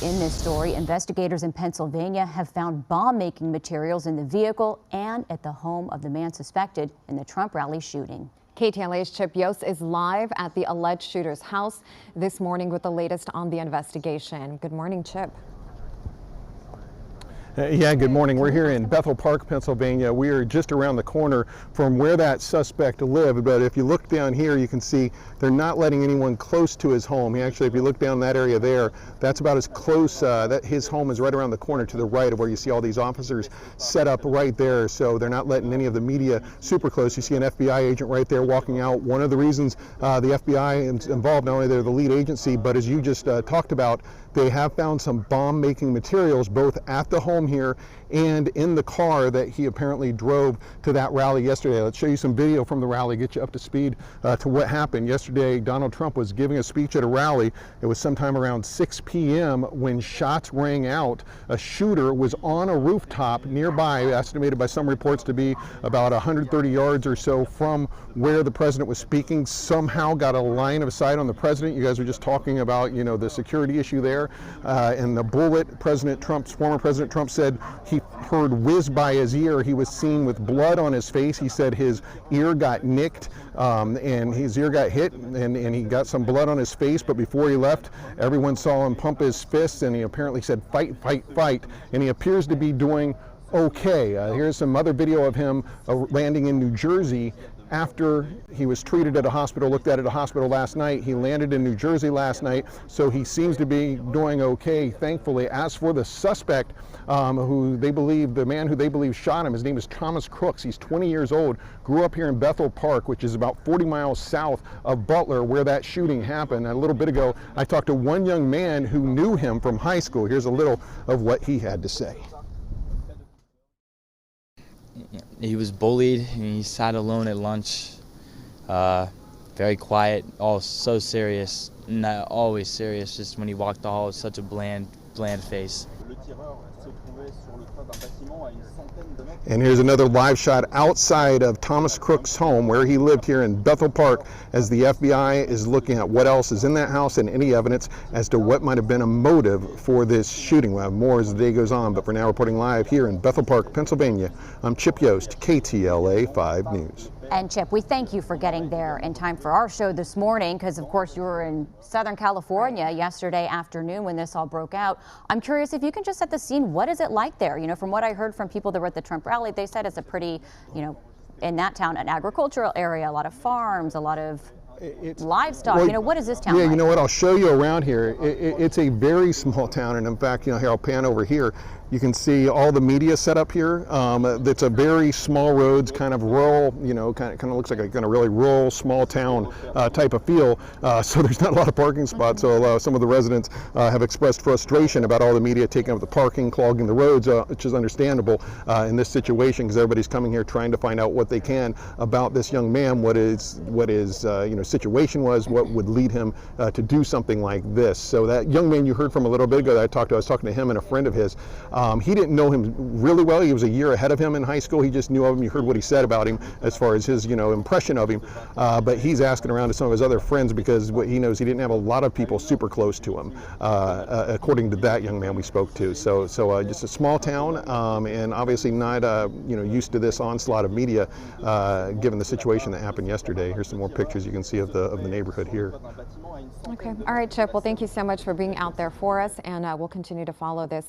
In this story, investigators in Pennsylvania have found bomb-making materials in the vehicle and at the home of the man suspected in the Trump rally shooting. KTLA's Chip Yost is live at the alleged shooter's house this morning with the latest on the investigation. Good morning, Chip. Yeah, good morning. We're here in Bethel Park, Pennsylvania. We are just around the corner from where that suspect lived, but if you look down here, you can see they're not letting anyone close to his home. He actually, if you look down that area there, that's about as close, that his home is right around the corner to the right of where you see all these officers set up right there, so they're not letting any of the media super close. You see an FBI agent right there walking out. One of the reasons the FBI is involved, not only they're the lead agency, but as you just talked about, they have found some bomb-making materials both at the home here and in the car that he apparently drove to that rally yesterday. Let's show you some video from the rally, get you up to speed to what happened. Yesterday, Donald Trump was giving a speech at a rally. It was sometime around 6 p.m. when shots rang out. A shooter was on a rooftop nearby, estimated by some reports to be about 130 yards or so from where the president was speaking. Somehow got a line of sight on the president. You guys were just talking about, you know, the security issue there. And the bullet, former President Trump said he heard whiz by his ear. He was seen with blood on his face. He said his ear got nicked and his ear got hit and he got some blood on his face. But before he left, everyone saw him pump his fists and he apparently said, "Fight, fight, fight." And he appears to be doing okay. Here's some other video of him landing in New Jersey after he was treated at a hospital, looked at a hospital last night. He landed in New Jersey last night, so he seems to be doing okay, thankfully. As for the suspect, the man who they believe shot him, his name is Thomas Crooks. He's 20 years old, grew up here in Bethel Park, which is about 40 miles south of Butler, where that shooting happened. A little bit ago, I talked to one young man who knew him from high school. Here's a little of what he had to say. He was bullied, and he sat alone at lunch, very quiet, all so serious, not always serious, just when he walked the hall, such a bland face. And here's another live shot outside of Thomas Crooks' home where he lived here in Bethel Park as the FBI is looking at what else is in that house and any evidence as to what might have been a motive for this shooting. We'll have more as the day goes on, but for now reporting live here in Bethel Park, Pennsylvania, I'm Chip Yost, KTLA 5 News. And Chip, we thank you for getting there in time for our show this morning because, of course, you were in Southern California yesterday afternoon when this all broke out. I'm curious if you can just set the scene. What is it like there? You know, from what I heard from people that were at the Trump rally, they said it's a pretty, you know, in that town, an agricultural area, a lot of farms, a lot of livestock. Well, you know, what is this town like? You know what, I'll show you around here. It's a very small town, and in fact, you know, here I'll pan over here. You can see all the media set up here. It's a very small roads, kind of rural, you know, kind of looks like a kind of really rural, small town type of feel. So there's not a lot of parking spots. So some of the residents have expressed frustration about all the media taking up the parking, clogging the roads, which is understandable in this situation because everybody's coming here trying to find out what they can about this young man, what his you know, situation was, what would lead him to do something like this. So that young man you heard from a little bit ago that I was talking to him and a friend of his. He didn't know him really well. He was a year ahead of him in high school. He just knew of him. You heard what he said about him as far as his, you know, impression of him. But he's asking around to some of his other friends because what he knows, he didn't have a lot of people super close to him, according to that young man we spoke to. So just a small town, and obviously not, you know, used to this onslaught of media, given the situation that happened yesterday. Here's some more pictures you can see of the neighborhood here. Okay. All right, Chip. Well, thank you so much for being out there for us, and we'll continue to follow this.